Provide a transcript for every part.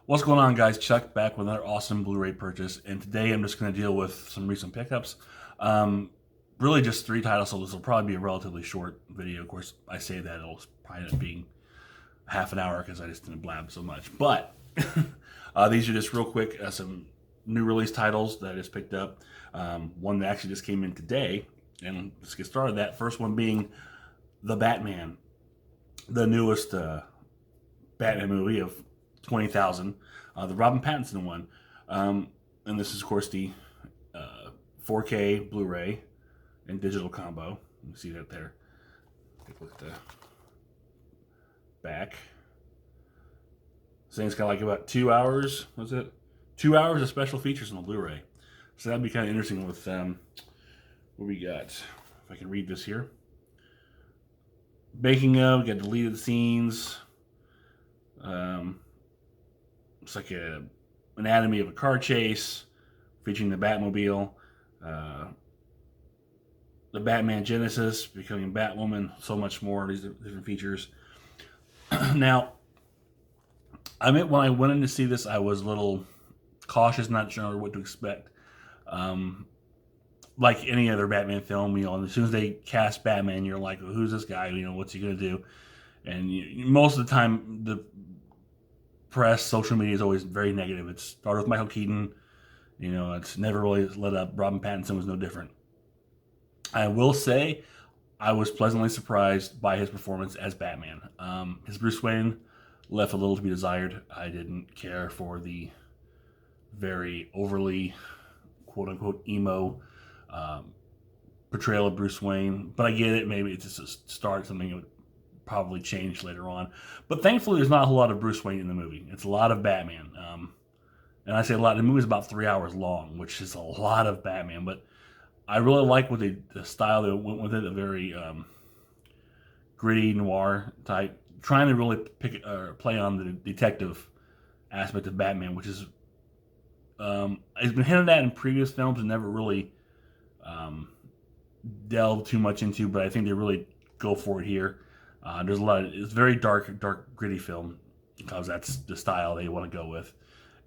What's going on, guys? Chuck back with another awesome Blu-ray purchase, and today I'm just going to deal with some recent pickups. Um, really just 3 titles, so this will probably be a relatively short video. Of course, I say that it'll probably end up being half an hour because I just didn't blab so much. But these are just real quick, some new release titles that I just picked up. One that actually just came in today, and let's get started. That first one being The Batman, the newest Batman movie of 20,000, the Robin Pattinson one. And this is, of course, the 4K Blu-ray and digital combo. You see that there. Take a look at the back. This thing's got like about 2 hours. Was it 2 hours of special features on the Blu-ray? So that'd be kind of interesting with what we got. If I can read this here. Making of, we got deleted scenes. It's like a anatomy of a car chase featuring the Batmobile, the Batman Genesis, becoming Batwoman, so much more. These different features. Now, I admit when I went in to see this, I was a little cautious, not sure what to expect. Like any other Batman film, as soon as they cast Batman, you're like, well, who's this guy? What's he gonna do? And most of the time, the press, social media is always very negative. It started with Michael Keaton. It's never really let up. Robin Pattinson was no different. I will say I was pleasantly surprised by his performance as Batman. His Bruce Wayne left a little to be desired. I didn't care for the very overly, quote-unquote, emo portrayal of Bruce Wayne. But I get it. Maybe it's just a start, something that would probably change later on. But thankfully, there's not a whole lot of Bruce Wayne in the movie. It's a lot of Batman. And I say a lot. The movie's about 3 hours long, which is a lot of Batman. But I really like what the style that went with it, a very gritty noir type, trying to really play on the detective aspect of Batman, which is it's been hinted at in previous films and never really delved too much into. But I think they really go for it here. There's a lot. It's very dark, gritty film because that's the style they want to go with,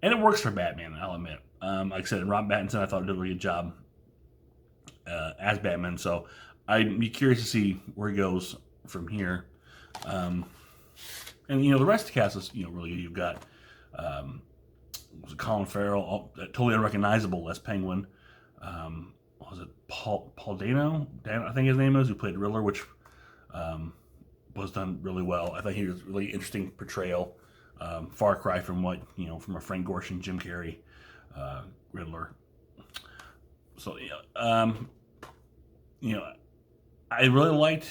and it works for Batman. I'll admit. Like I said, Robert Pattinson, I thought did a really good job as Batman. So I'd be curious to see where he goes from here. And the rest of the cast is really good. You've got Colin Farrell, totally unrecognizable as Penguin. Was it Paul Dano? I think his name is, who played Riddler, which was done really well. I think he was a really interesting portrayal. Far cry from what, from a Frank Gorshin, Jim Carrey Riddler. So, I really liked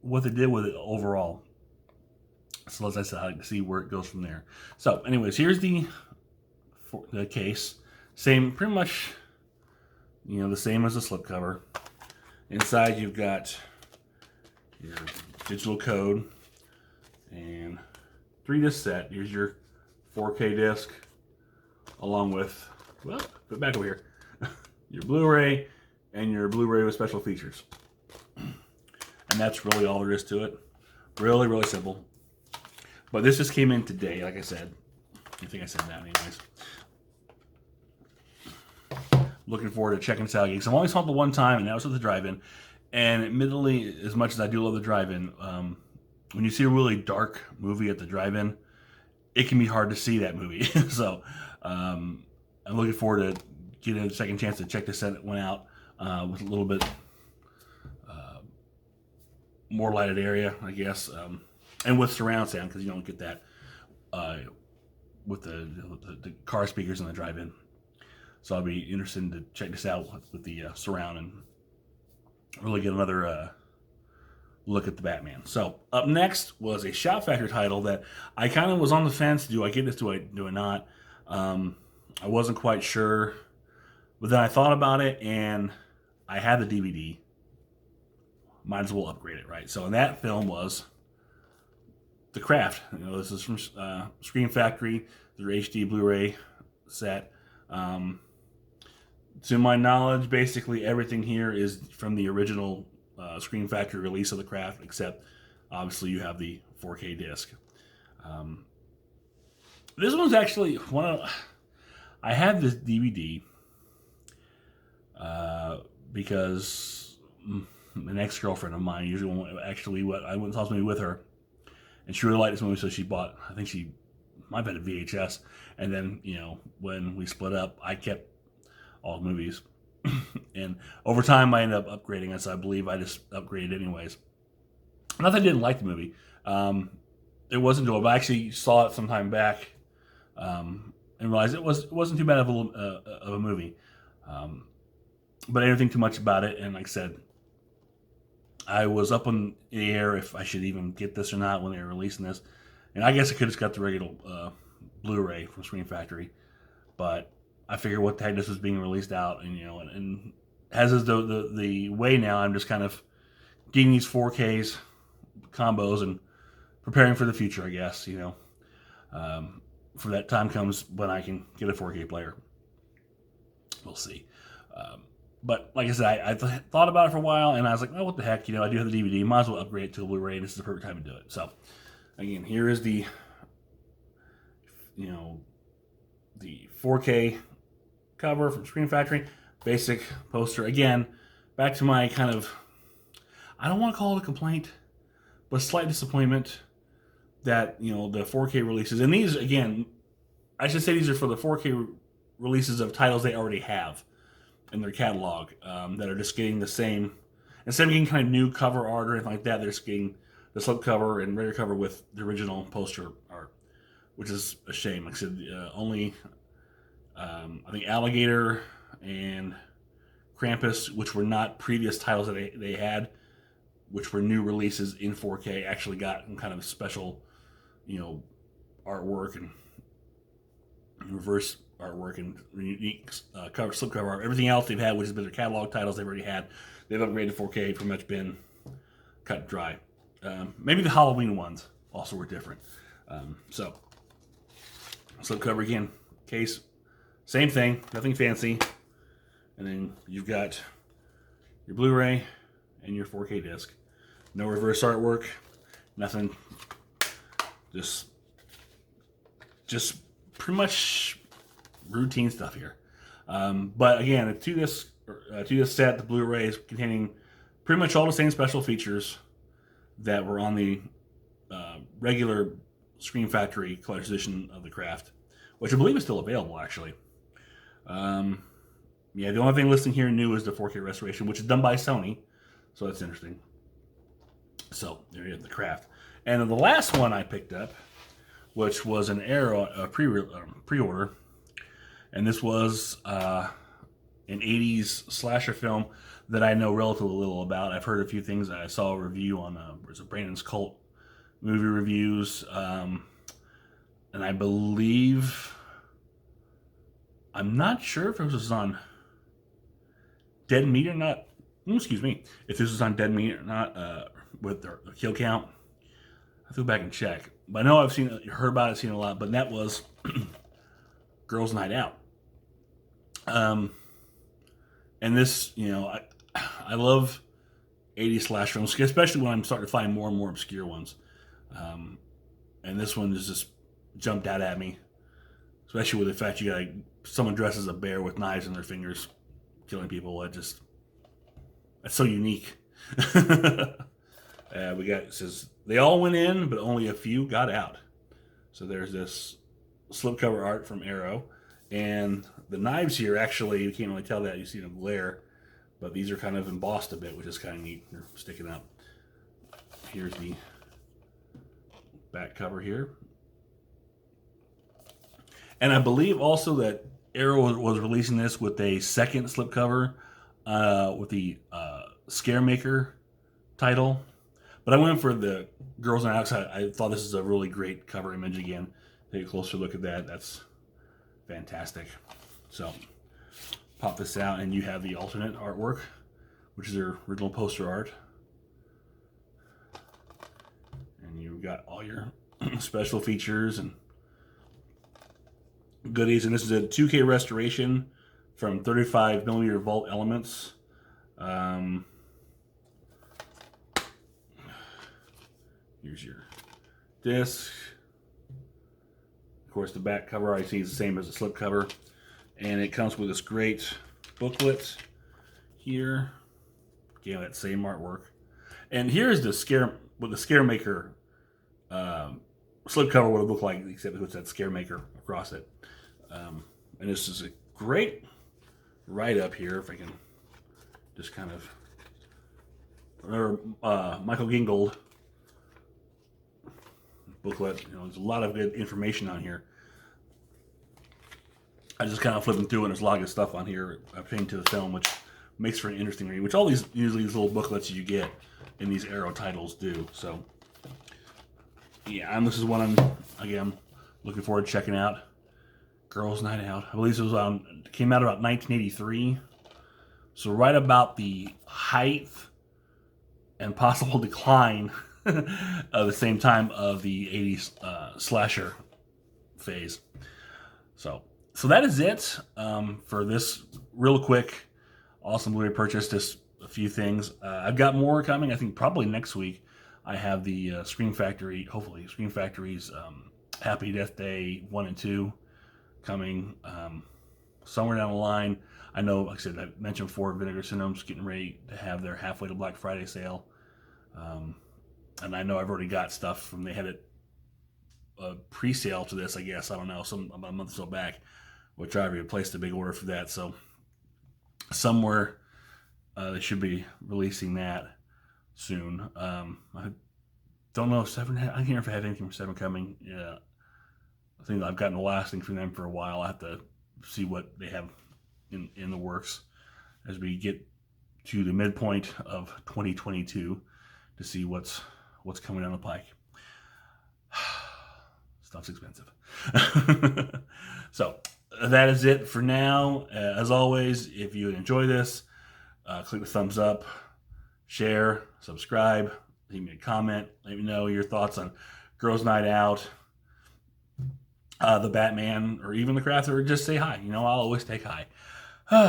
what they did with it overall. So as I said, I like to see where it goes from there. So anyways, here's the case. Pretty much, the same as the slipcover. Inside you've got your digital code and 3-disc set. Here's your 4K disc along with, put it back over here, your Blu-ray and your Blu-ray with special features. And that's really all there is to it. Really, really simple. But this just came in today, like I said. I think I said that anyways. Looking forward to checking this out again. Because I've only saw it the one time, and that was at the drive-in. And admittedly, as much as I do love the drive-in, when you see a really dark movie at the drive-in, it can be hard to see that movie. So I'm looking forward to getting a second chance to check this one out with a little bit more lighted area, I guess, and with surround sound, because you don't get that with the car speakers in the drive-in. So I'll be interested to check this out with the surround and really get another look at the Batman. So up next was a Shout Factor title that I kind of was on the fence. Do I get this? Do I not? I wasn't quite sure, but then I thought about it, and I had the DVD. Might as well upgrade it, right? So, and that film was The Craft. This is from Scream Factory, their HD Blu-ray set. To my knowledge, basically everything here is from the original Scream Factory release of The Craft, except obviously you have the 4K disc. This one's actually one of. I had this DVD because an ex-girlfriend of mine actually I went and saw this movie with her, and she really liked this movie, so she bought. I think she might have had a VHS, and then when we split up, I kept all the movies, and over time I ended up upgrading it. So I believe I just upgraded anyways. Not that I didn't like the movie. It was enjoyable. I actually saw it some time back, and realized it wasn't too bad of a movie. But I didn't think too much about it, and like I said, I was up in the air if I should even get this or not when they were releasing this. And I guess I could have just got the regular Blu-ray from Screen Factory, but I figured what the heck, this was being released out, and as is the way now, I'm just kind of getting these 4Ks combos and preparing for the future, I guess. For that time comes when I can get a 4K player. We'll see. But like I said, I thought about it for a while, and I was like, oh, what the heck? I do have the DVD. Might as well upgrade it to a Blu-ray. This is the perfect time to do it. So, again, here is the 4K cover from Screen Factory. Basic poster. Again, back to my kind of, I don't want to call it a complaint, but slight disappointment that, the 4K releases. And these, again, I should say these are for the 4K releases of titles they already have in their catalog, that are just getting the same, instead of getting kind of new cover art or anything like that, they're just getting the slipcover and regular cover with the original poster art, which is a shame. Like I said, only I think Alligator and Krampus, which were not previous titles that they had, which were new releases in 4K, actually got some kind of special, artwork and reverse artwork and unique slipcover art. Everything else they've had, which has been their catalog titles they've already had, they've upgraded to 4K, pretty much been cut dry. Maybe the Halloween ones also were different. So, slipcover again, case, same thing, nothing fancy. And then you've got your Blu-ray and your 4K disc. No reverse artwork, nothing. Just pretty much routine stuff here. But again, a two-disc set, the Blu-ray is containing pretty much all the same special features that were on the regular Screen Factory collector's edition of the Craft, which I believe is still available, actually. Yeah, the only thing listed here new is the 4K restoration, which is done by Sony, so that's interesting. So there you have the Craft. And then the last one I picked up, which was an Arrow pre-order, and this was an 80s slasher film that I know relatively little about. I've heard a few things. I saw a review on Brandon's Cult movie reviews, and I believe, I'm not sure if it was on Dead Meat or not. Excuse me, if this was on Dead Meat or not, with the kill count. I have to go back and check. But I know I've heard about it, seen it a lot. But that was Girls' Night Out. And this, I love 80s slash films, especially when I'm starting to find more and more obscure ones. And this one just jumped out at me, especially with the fact you got someone dressed as a bear with knives in their fingers, killing people. That's so unique. It says they all went in, but only a few got out. So there's this slipcover art from Arrow, and the knives here, actually, you can't really tell that, you see them glare, but these are kind of embossed a bit, which is kind of neat. They're sticking up. Here's the back cover here. And I believe also that Arrow was releasing this with a second slipcover with the Scaremaker title. But I went for the Girls Night Out because I thought this is a really great cover image again. Take a closer look at that. That's fantastic. So, pop this out, and you have the alternate artwork, which is their original poster art. And you've got all your special features and goodies. And this is a 2K restoration from 35mm Vault Elements. Here's your disc. course, the back cover I see is the same as the slip cover. And it comes with this great booklet here. Again, that same artwork. And here's what the Scare Maker slip cover would have looked like, except with that Scare Maker across it. And this is a great write-up here, if I can just kind of... Michael Gingold booklet. There's a lot of good information on here. I just kind of flipping through, and there's a lot of good stuff on here pertaining to the film, which makes for an interesting read, which all these usually these little booklets you get in these Arrow titles do. So yeah, and this is one I'm again looking forward to checking out. Girls Night Out. I believe it was came out about 1983. So right about the height and possible decline at the same time of the 80s slasher phase. So that is it for this real quick awesome Blu-ray purchase. Just a few things. I've got more coming. I think probably next week. I have the Scream Factory, hopefully Scream Factory's Happy Death Day 1 and 2 coming somewhere down the line. I know, like I said, I mentioned before, Vinegar Syndrome's getting ready to have their halfway to Black Friday sale. And I know I've already got stuff from, they had it pre-sale to this, I guess. I don't know, about a month or so back, which I already placed a big order for that. So somewhere they should be releasing that soon. I don't know if Seven, I can't remember if I have anything from Seven coming. Yeah, I think I've gotten the last thing from them for a while. I have to see what they have in the works as we get to the midpoint of 2022 to see what's coming down the pike. Stuff's expensive. So that is it for now. As always, if you enjoy this, click the thumbs up, share, subscribe, leave me a comment, let me know your thoughts on Girls Night Out, the Batman, or even the Craft, or just say hi. I'll always take hi.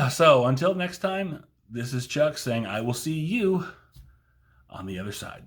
So until next time, this is Chuck saying I will see you on the other side.